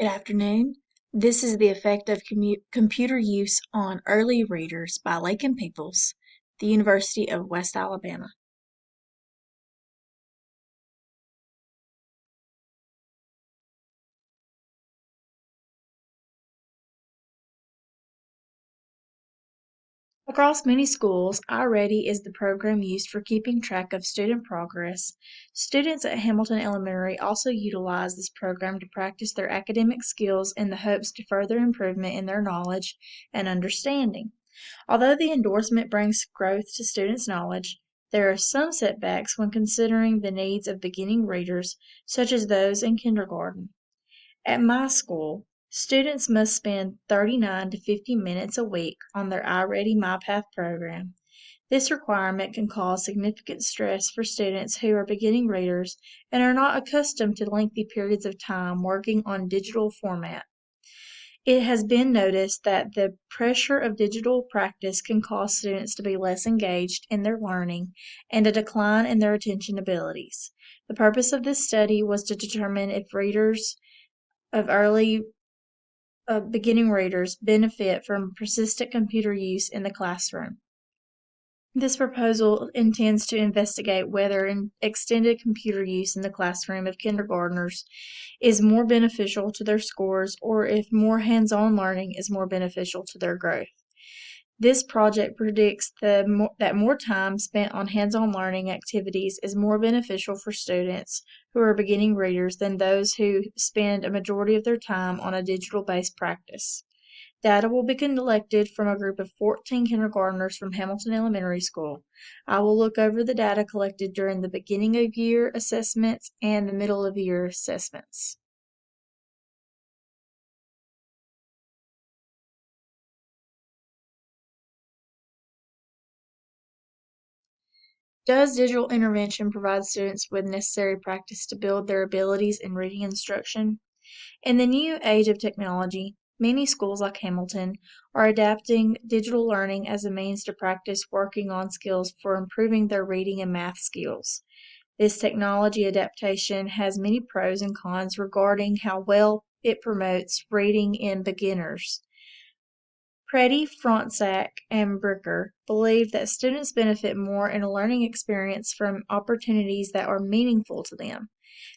Good afternoon. This is The Effect of Computer Use on Early Readers by Lake and Peoples, the University of West Alabama. Across many schools, iReady is the program used for keeping track of student progress. Students at Hamilton Elementary also utilize this program to practice their academic skills in the hopes to further improvement in their knowledge and understanding. Although the endorsement brings growth to students' knowledge, there are some setbacks when considering the needs of beginning readers, such as those in kindergarten. At my school, students must spend 39 to 50 minutes a week on their iReady MyPath program. This requirement can cause significant stress for students who are beginning readers and are not accustomed to lengthy periods of time working on digital format. It has been noticed that the pressure of digital practice can cause students to be less engaged in their learning and a decline in their attention abilities. The purpose of this study was to determine if readers of early beginning readers benefit from persistent computer use in the classroom. This proposal intends to investigate whether extended computer use in the classroom of kindergartners is more beneficial to their scores or if more hands-on learning is more beneficial to their growth. This project predicts that more time spent on hands-on learning activities is more beneficial for students who are beginning readers than those who spend a majority of their time on a digital-based practice. Data will be collected from a group of 14 kindergartners from Hamilton Elementary School. I will look over the data collected during the beginning of year assessments and the middle of year assessments. Does digital intervention provide students with necessary practice to build their abilities in reading instruction? In the new age of technology, many schools like Hamilton are adapting digital learning as a means to practice working on skills for improving their reading and math skills. This technology adaptation has many pros and cons regarding how well it promotes reading in beginners. Preddy, Fronczak, and Bricker believe that students benefit more in a learning experience from opportunities that are meaningful to them.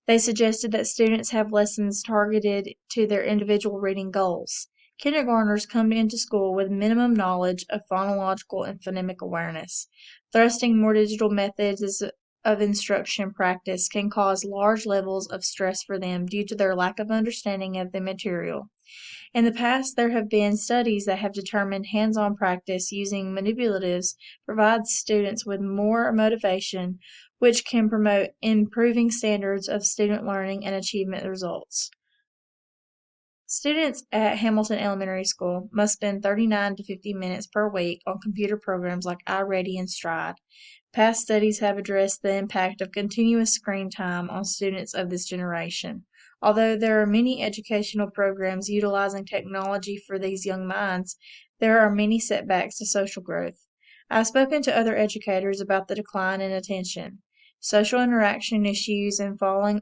They suggested that students have lessons targeted to their individual reading goals. Kindergartners come into school with minimum knowledge of phonological and phonemic awareness. Thrusting more digital methods of instruction practice can cause large levels of stress for them due to their lack of understanding of the material. In the past, there have been studies that have determined hands-on practice using manipulatives provides students with more motivation, which can promote improving standards of student learning and achievement results. Students at Hamilton Elementary School must spend 39 to 50 minutes per week on computer programs like iReady and Stride. Past studies have addressed the impact of continuous screen time on students of this generation. Although there are many educational programs utilizing technology for these young minds, there are many setbacks to social growth. I've spoken to other educators about the decline in attention, social interaction issues, and falling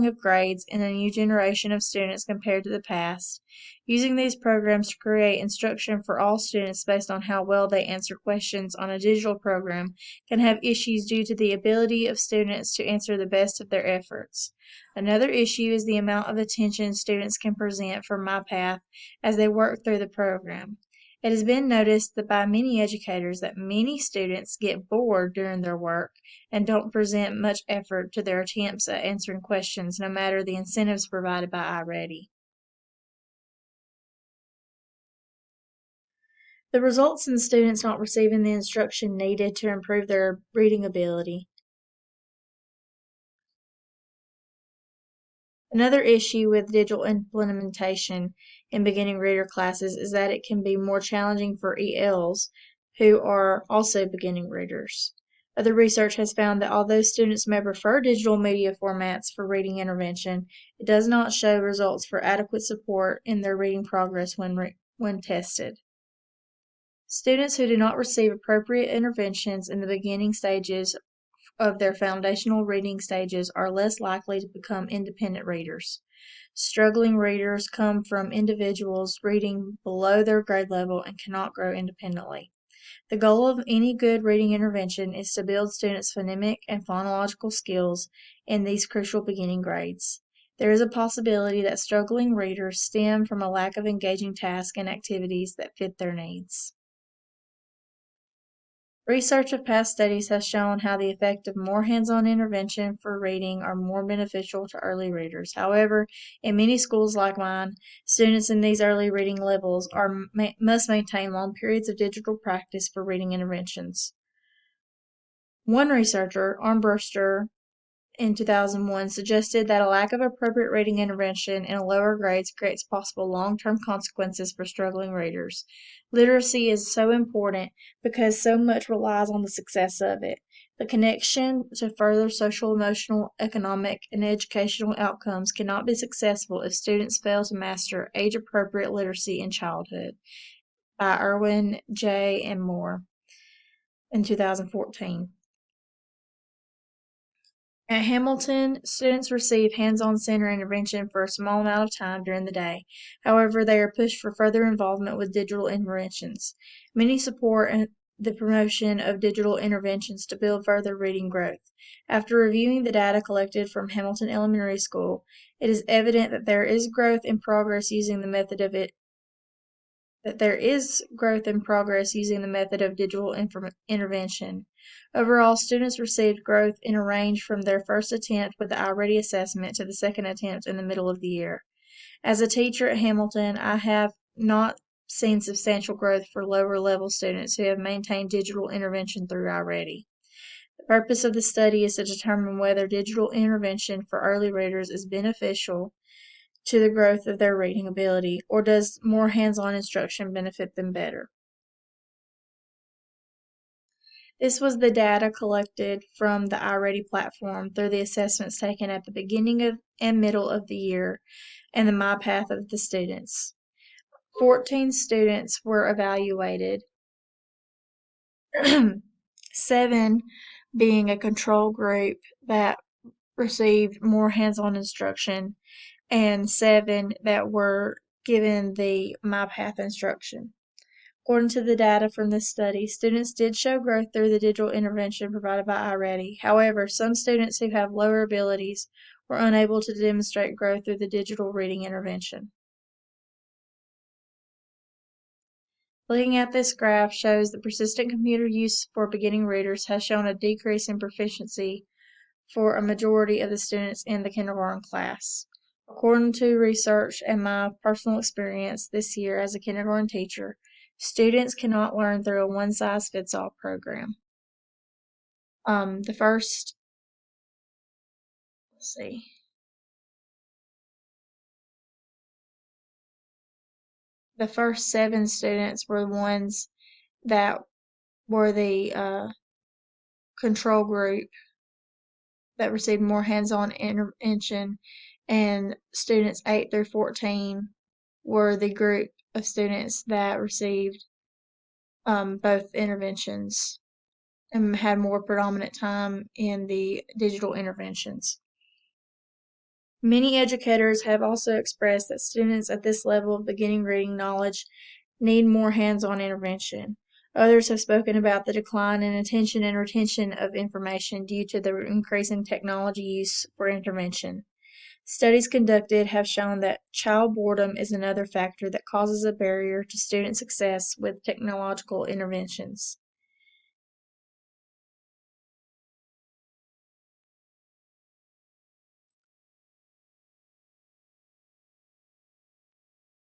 of grades in a new generation of students compared to the past. Using these programs to create instruction for all students based on how well they answer questions on a digital program can have issues due to the ability of students to answer the best of their efforts. Another issue is the amount of attention students can present for MyPath as they work through the program. It has been noticed that by many educators that many students get bored during their work and don't present much effort to their attempts at answering questions no matter the incentives provided by iReady. The results in students not receiving the instruction needed to improve their reading ability. Another issue with digital implementation in beginning reader classes is that it can be more challenging for ELs who are also beginning readers. Other research has found that although students may prefer digital media formats for reading intervention, it does not show results for adequate support in their reading progress when tested. Students who do not receive appropriate interventions in the beginning stages of their foundational reading stages are less likely to become independent readers. Struggling readers come from individuals reading below their grade level and cannot grow independently. The goal of any good reading intervention is to build students' phonemic and phonological skills in these crucial beginning grades. There is a possibility that struggling readers stem from a lack of engaging tasks and activities that fit their needs. Research of past studies has shown how the effect of more hands-on intervention for reading are more beneficial to early readers. However, in many schools like mine, students in these early reading levels must maintain long periods of digital practice for reading interventions. One researcher, Armbruster, in 2001 suggested that a lack of appropriate reading intervention in lower grades creates possible long-term consequences for struggling readers. Literacy is so important because so much relies on the success of it. The connection to further social, emotional, economic, and educational outcomes cannot be successful if students fail to master age-appropriate literacy in childhood, by Irwin J. and Moore in 2014. At Hamilton, students receive hands-on center intervention for a small amount of time during the day. However, they are pushed for further involvement with digital interventions. Many support the promotion of digital interventions to build further reading growth. After reviewing the data collected from Hamilton Elementary School, it is evident that there is growth in progress using the method of digital intervention. Overall, students received growth in a range from their first attempt with the iReady assessment to the second attempt in the middle of the year. As a teacher at Hamilton, I have not seen substantial growth for lower level students who have maintained digital intervention through iReady. The purpose of the study is to determine whether digital intervention for early readers is beneficial to the growth of their reading ability, or does more hands-on instruction benefit them better? This was the data collected from the iReady platform through the assessments taken at the beginning of and middle of the year and the MyPath of the students. 14 students were evaluated, 7 being a control group that received more hands-on instruction, and 7 that were given the MyPath instruction. According to the data from this study, students did show growth through the digital intervention provided by iReady. However, some students who have lower abilities were unable to demonstrate growth through the digital reading intervention. Looking at this graph shows the persistent computer use for beginning readers has shown a decrease in proficiency for a majority of the students in the kindergarten class. According to research and my personal experience this year as a kindergarten teacher, students cannot learn through a one-size-fits-all program. The first 7 students were the ones that were the control group that received more hands-on intervention, and students 8 through 14 were the group of students that received both interventions and had more predominant time in the digital interventions. Many educators have also expressed that students at this level of beginning reading knowledge need more hands-on intervention. Others have spoken about the decline in attention and retention of information due to the increasing technology use for intervention. Studies conducted have shown that child boredom is another factor that causes a barrier to student success with technological interventions.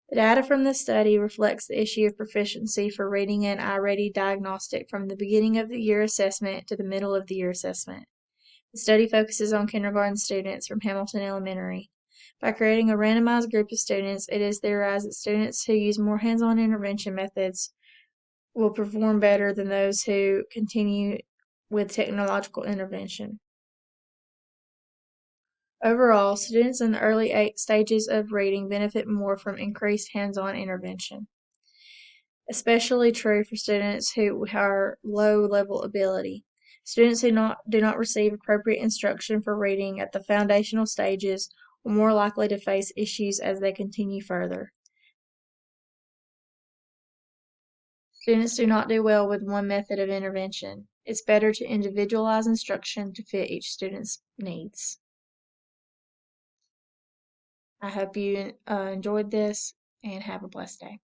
The data from this study reflects the issue of proficiency for reading an iReady diagnostic from the beginning of the year assessment to the middle of the year assessment. The study focuses on kindergarten students from Hamilton Elementary. By creating a randomized group of students, it is theorized that students who use more hands-on intervention methods will perform better than those who continue with technological intervention. Overall, students in the early stages of reading benefit more from increased hands-on intervention, especially true for students who are low-level ability. Students who do not receive appropriate instruction for reading at the foundational stages are more likely to face issues as they continue further. Students do not do well with one method of intervention. It's better to individualize instruction to fit each student's needs. I hope you enjoyed this and have a blessed day.